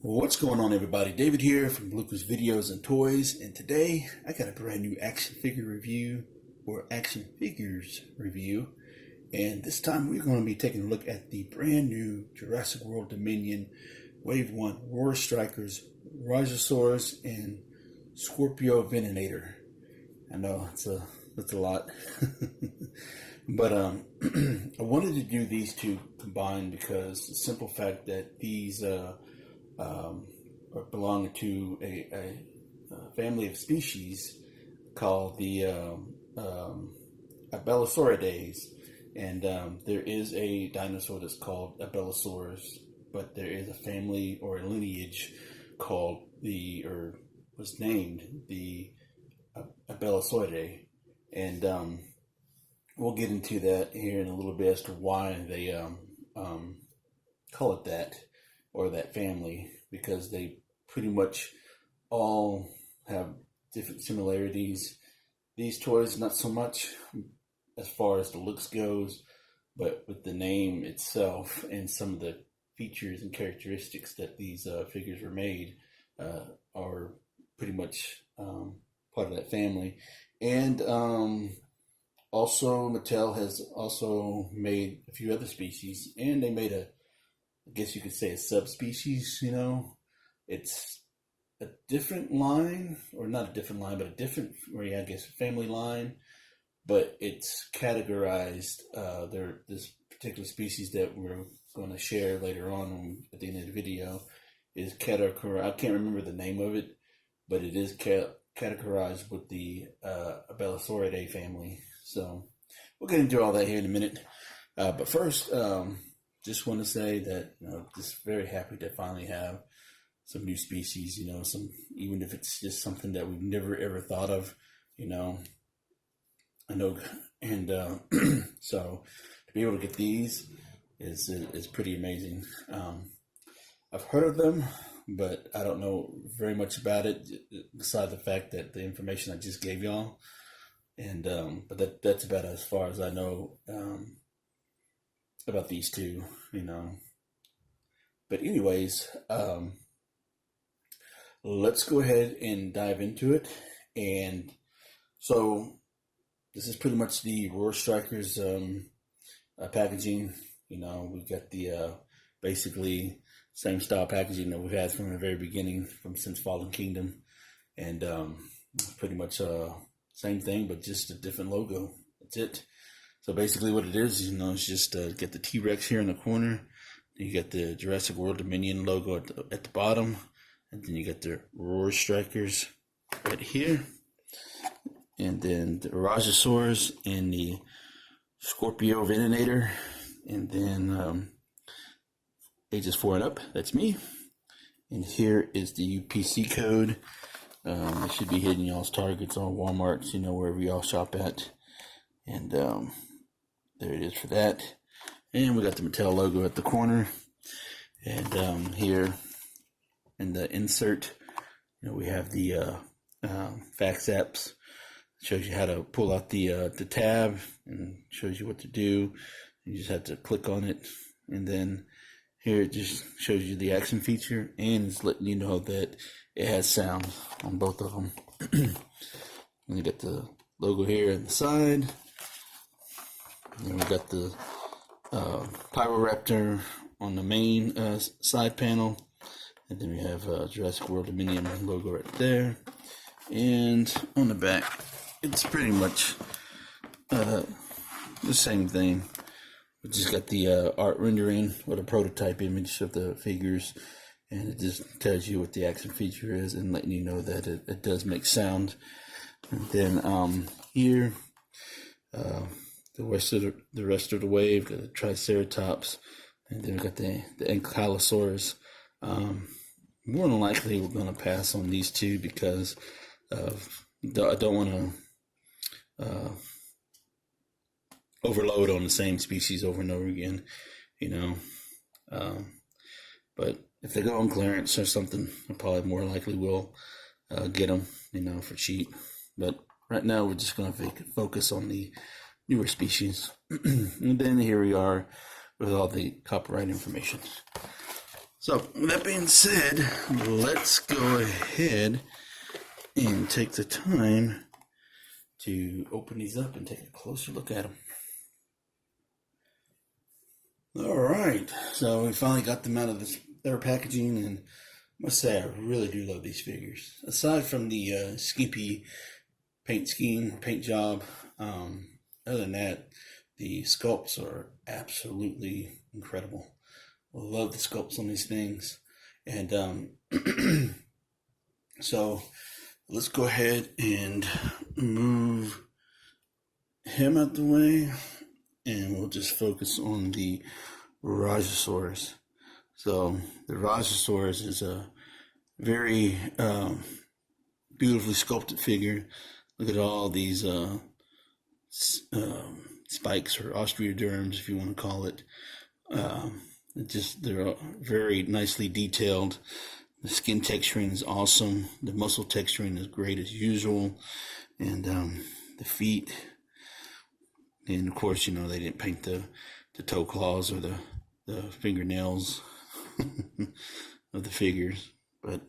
What's going on, everybody? David here from Bluckers Videos and Toys, and today I got a brand new action figure review, or action figures review, and this time we're going to be taking a look at the brand new Jurassic World Dominion Wave 1 Roar Strikers, Rajasaurus and Skorpiovenator. I know that's a lot, but I wanted to do these two combined because the simple fact that these belong to a family of species called the Ankylosauridae, and there is a dinosaur that's called Ankylosaurus, but there is a family or a lineage called was named the Ankylosauridae, and we'll get into that here in a little bit as to why they call it that, or that family, because they pretty much all have different similarities. These toys, not so much as far as the looks goes, but with the name itself and some of the features and characteristics that these figures were made are pretty much part of that family. And also Mattel has also made a few other species, and they made I guess you could say a subspecies. It's a different line, or not a different line, but a different, I guess, family line, but it's categorized. This particular species that we're going to share later on at the end of the video is Talkerart. I can't remember the name of it, but it is categorized with the Ankylosauridae family. So we'll get into all that here in a minute. But first, just want to say that just very happy to finally have some new species. Even if it's just something that we've never ever thought of. I know, and so to be able to get these is pretty amazing. I've heard of them, but I don't know very much about it besides the fact that the information I just gave y'all, and but that's about as far as I know about these two. But anyways, let's go ahead and dive into it. And so this is pretty much the Roar Strikers packaging. We've got the basically same style packaging that we've had from the very beginning, since Fallen Kingdom, and pretty much same thing, but just a different logo. That's it. So basically what it is, it's just get the T-Rex here in the corner. You got the Jurassic World Dominion logo at the bottom. And then you got the Roar Strikers right here. And then the Rajasaurus and the Skorpiovenator. And then ages 4 and up, that's me. And here is the UPC code. It should be hitting y'all's Targets or Walmarts, wherever y'all shop at. And there it is for that. And we got the Mattel logo at the corner. And here in the insert, we have the fax apps. Shows you how to pull out the tab and shows you what to do. You just have to click on it, and then here it just shows you the action feature, and it's letting you know that it has sound on both of them. And you got the logo here on the side. And we got the Pyroraptor on the main side panel. And then we have Jurassic World Dominion logo right there. And on the back, it's pretty much the same thing. We just got the art rendering or the prototype image of the figures. And it just tells you what the action feature is and letting you know that it does make sound. And then here, the rest of the wave, got the Triceratops, and then we got the Ankylosaurus. More than likely, we're going to pass on these two because I don't want to overload on the same species over and over again, But if they go on clearance or something, I probably more likely will get them, for cheap. But right now, we're just going to focus on the newer species. And then here we are with all the copyright information. So, with that being said, let's go ahead and take the time to open these up and take a closer look at them. Alright, so we finally got them out of their packaging, and I must say I really do love these figures. Aside from the skimpy paint scheme, paint job, other than that, the sculpts are absolutely incredible. I love the sculpts on these things. And so let's go ahead and move him out the way, and we'll just focus on the Rajasaurus. So the Rajasaurus is a very beautifully sculpted figure. Look at all these spikes, or osteoderms, if you want to call it. They're very nicely detailed. The skin texturing is awesome. The muscle texturing is great as usual. And the feet. And of course, you know, they didn't paint the toe claws or the fingernails of the figures. But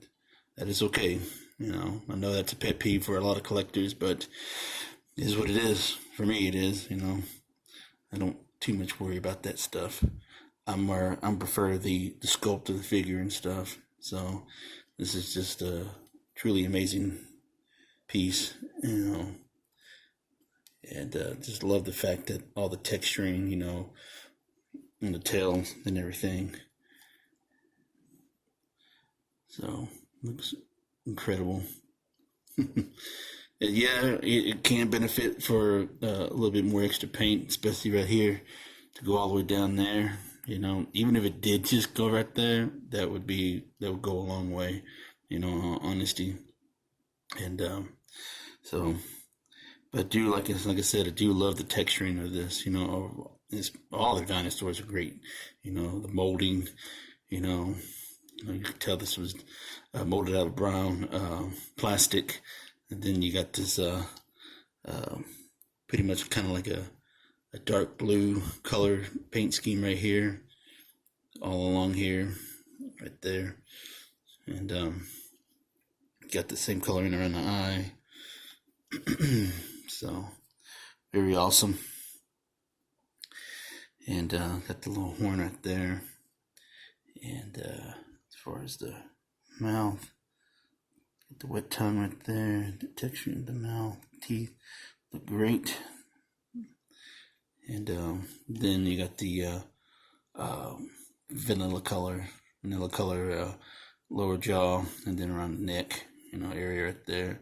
that is okay. You know, I know that's a pet peeve for a lot of collectors, but it is what it is. For me, it is, you know. I don't too much worry about that stuff. I prefer the sculpt of the figure and stuff. So this is just a truly amazing piece, you know. And just love the fact that all the texturing, you know, on the tail and everything. So looks incredible. Yeah, it can benefit for a little bit more extra paint, especially right here, to go all the way down there. You know, even if it did just go right there, that would go a long way, you know, honesty. And so, but like I said, I do love the texturing of this. You know, all the dinosaurs are great. You know, the molding. You can tell this was molded out of brown plastic, and then you got this pretty much kind of like a dark blue color paint scheme right here, all along here, right there, and got the same coloring around the eye. So very awesome. And got the little horn right there, and as far as the mouth, got the wet tongue right there, the texture of the mouth, teeth look great. And then you got the vanilla color lower jaw, and then around the neck, you know, area right there.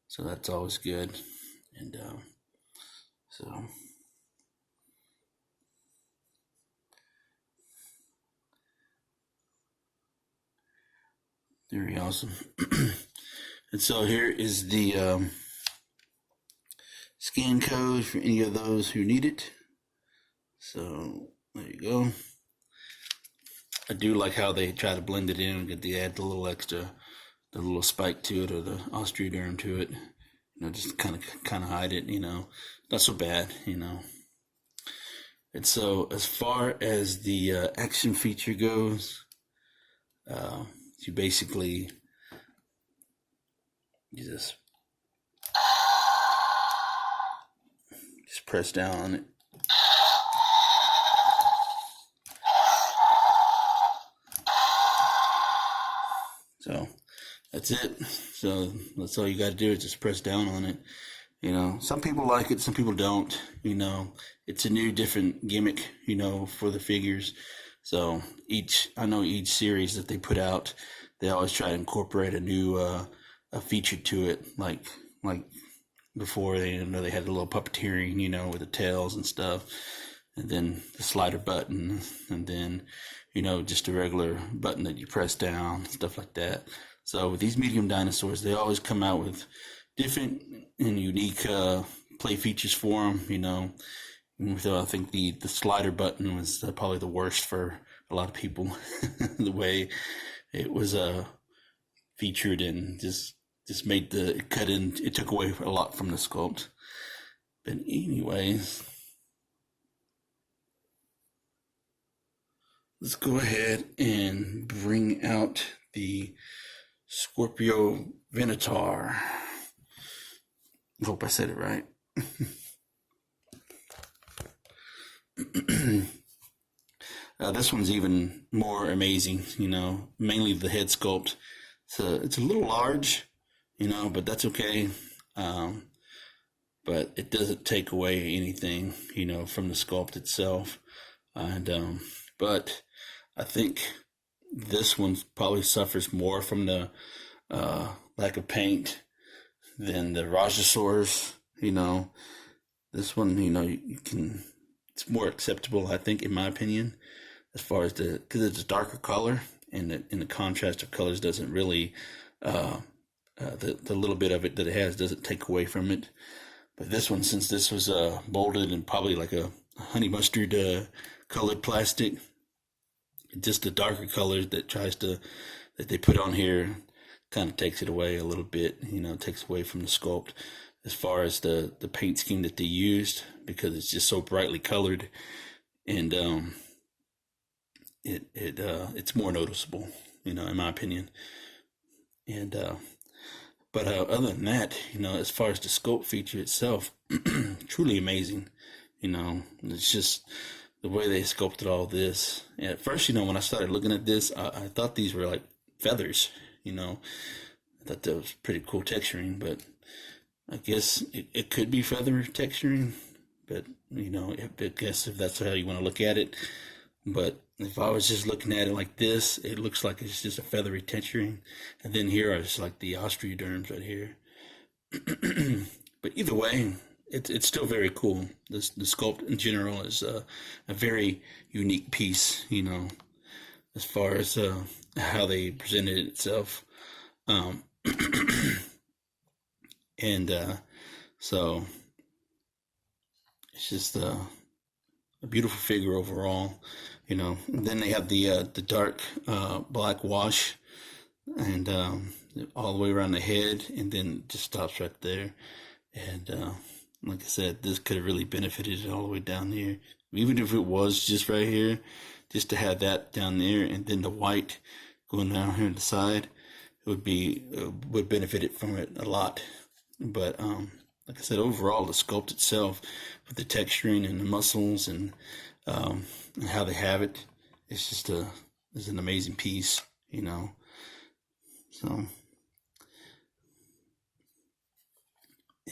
So that's always good. And so very awesome. And so here is the scan code for any of those who need it. So there you go. I do like how they try to blend it in and add the little extra, the little spike to it, or the osteoderm to it. You know, just kind of hide it. You know, not so bad. You know. And so as far as the action feature goes, you basically just press down on it. So that's it. So that's all you got to do is just press down on it. You know, some people like it, some people don't. You know, it's a new, different gimmick, you know, for the figures. So I know each series that they put out, they always try to incorporate a new a feature to it. Like before, they had the little puppeteering, you know, with the tails and stuff, and then the slider button, and then, you know, just a regular button that you press down, stuff like that. So with these medium dinosaurs, they always come out with different and unique play features for them, you know. So I think the slider button was probably the worst for a lot of people. The way it was featured, and just made it took away a lot from the sculpt. But anyways, let's go ahead and bring out the Skorpiovenator. I hope I said it right. This one's even more amazing, mainly the head sculpt. It's a little large, but that's okay. But it doesn't take away anything, from the sculpt itself. But I think this one probably suffers more from the lack of paint than the Rajasaurus. This one, it's more acceptable, I think, in my opinion, as far as because it's a darker color, and the contrast of colors doesn't really, the little bit of it that it has doesn't take away from it. But this one, since this was molded in probably like a honey mustard colored plastic, just the darker colors that they put on here kind of takes it away a little bit. Takes away from the sculpt as far as the paint scheme that they used, because it's just so brightly colored, and it's more noticeable, in my opinion. And but other than that, as far as the sculpt feature itself, truly amazing. It's just the way they sculpted all this. And at first, when I started looking at this, I thought these were like feathers. I thought that was pretty cool texturing, but I guess it could be feather texturing, but I guess if that's how you want to look at it. But if I was just looking at it like this, it looks like it's just a feathery texturing, and then here are just like the osteoderms right here. But either way, it's still very cool. The sculpt in general is a very unique piece, as far as how they presented it itself. And so it's just a beautiful figure overall, And then they have the dark black wash, and all the way around the head, and then it just stops right there. And like I said, this could have really benefited it all the way down here, even if it was just right here, just to have that down there, and then the white going down here on the side, would benefit it from it a lot. But like I said, overall, the sculpt itself, with the texturing and the muscles and how they have it, it's just it's an amazing piece, So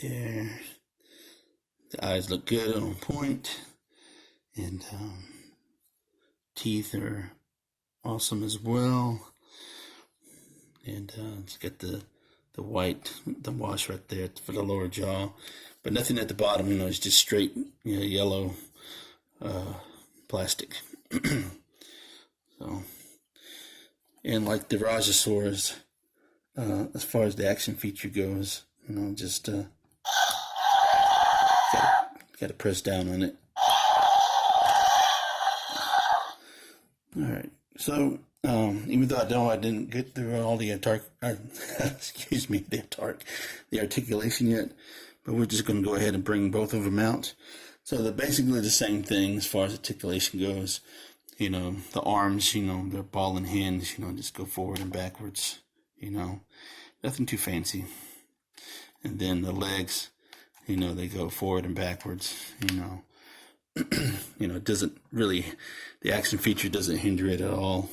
yeah, the eyes look good, on point, and teeth are awesome as well. And it's got the white, the wash right there for the lower jaw, but nothing at the bottom. It's just straight, yellow plastic. So, and like the Rajasaurus, as far as the action feature goes, just gotta press down on it. All right, so. Even though I didn't get through all the articulation yet, but we're just going to go ahead and bring both of them out. So they're basically the same thing as far as articulation goes. The arms, they're ball and hinge, just go forward and backwards, nothing too fancy. And then the legs, they go forward and backwards, it doesn't really, the action feature doesn't hinder it at all.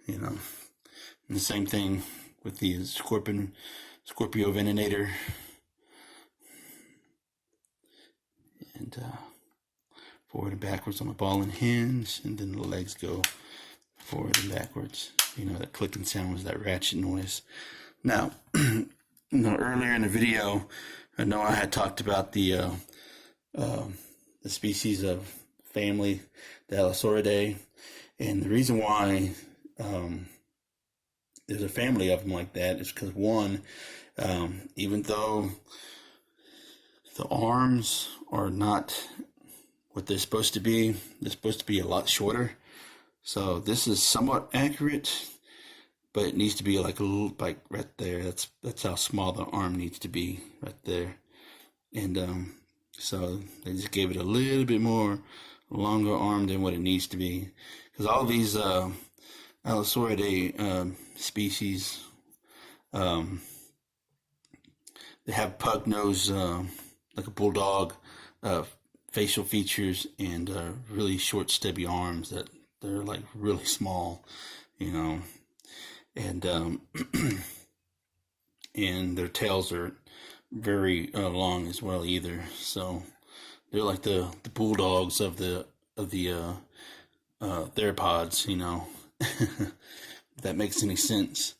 And the same thing with the Skorpiovenator. And forward and backwards on the ball and hinge, and then the legs go forward and backwards. That clicking sound was that ratchet noise. Now, earlier in the video, I know I had talked about the species of family, the Ankylosauridae, and the reason why there's a family of them like that is because, one, even though the arms are not what they're supposed to be a lot shorter. So this is somewhat accurate, but it needs to be like a little, like right there. That's how small the arm needs to be, right there. And so they just gave it a little bit more longer arm than what it needs to be, because all these Ankylosauridae species, they have pug nose, like a bulldog, facial features, and really short, stubby arms that they're like really small, you know, and and their tails are very long as well either. So they're like the bulldogs of the theropods, you know, if that makes any sense.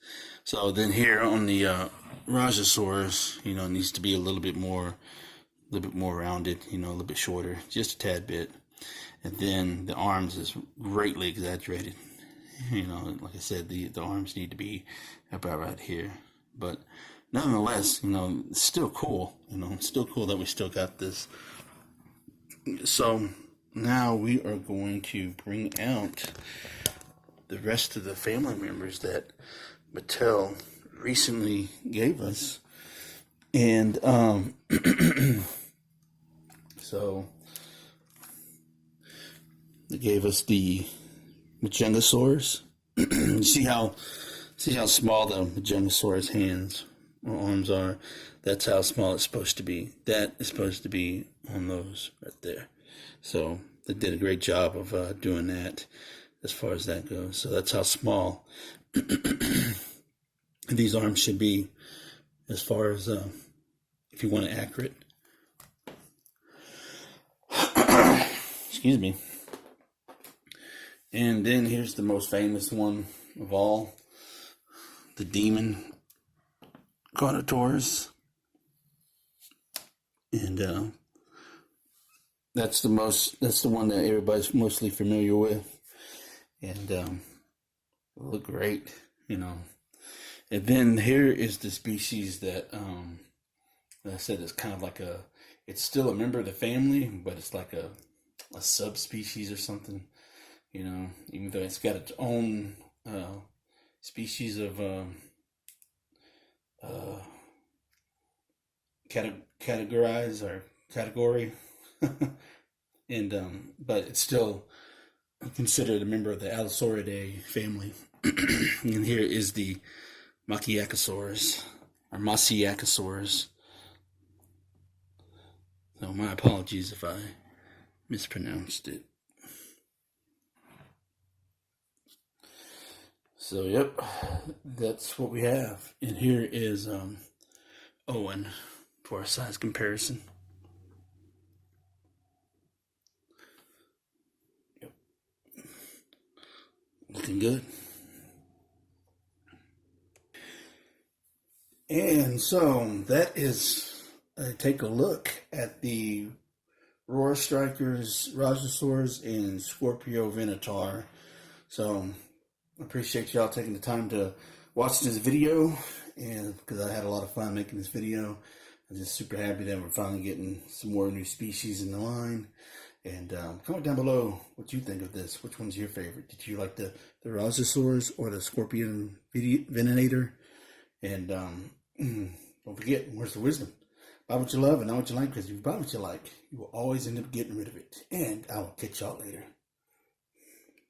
So then here on the Rajasaurus, you know, it needs to be a little bit more rounded, you know, a little bit shorter, just a tad bit. And then the arms is greatly exaggerated. You know, like I said, the arms need to be about right here. But nonetheless, you know, it's still cool. You know, it's still cool that we still got this. So now we are going to bring out the rest of the family members that Mattel recently gave us. And so they gave us the Majungasaurus. see how small the Majungasaurus hands or arms are. That's how small it's supposed to be. That is supposed to be on those right there. So they did a great job of doing that as far as that goes. So that's how small these arms should be as far as if you want it accurate. Excuse me. And then here's the most famous one of all, the demon Carnotaurus. And that's the one that everybody's mostly familiar with. And look great, you know. And then here is the species that I said is kind of like it's still a member of the family, but it's like a subspecies or something, you know, even though it's got its own species of categorize or category, and but it's still considered a member of the Allosauridae family. And here is the Machiacosaurus, or Machiacosaurus. So my apologies if I mispronounced it. So yep, that's what we have. And here is Owen for a size comparison. Yep. Looking good. And so that is take a look at the Roar Strikers, Rajasaurus, and Skorpiovenator. So I appreciate y'all taking the time to watch this video, and because I had a lot of fun making this video. I'm just super happy that we're finally getting some more new species in the line. And comment down below what you think of this. Which one's your favorite? Did you like the Rajasaurus or the Skorpiovenator? And don't forget, where's the wisdom? Buy what you love and not what you like, because if you buy what you like, you will always end up getting rid of it. And I will catch y'all later.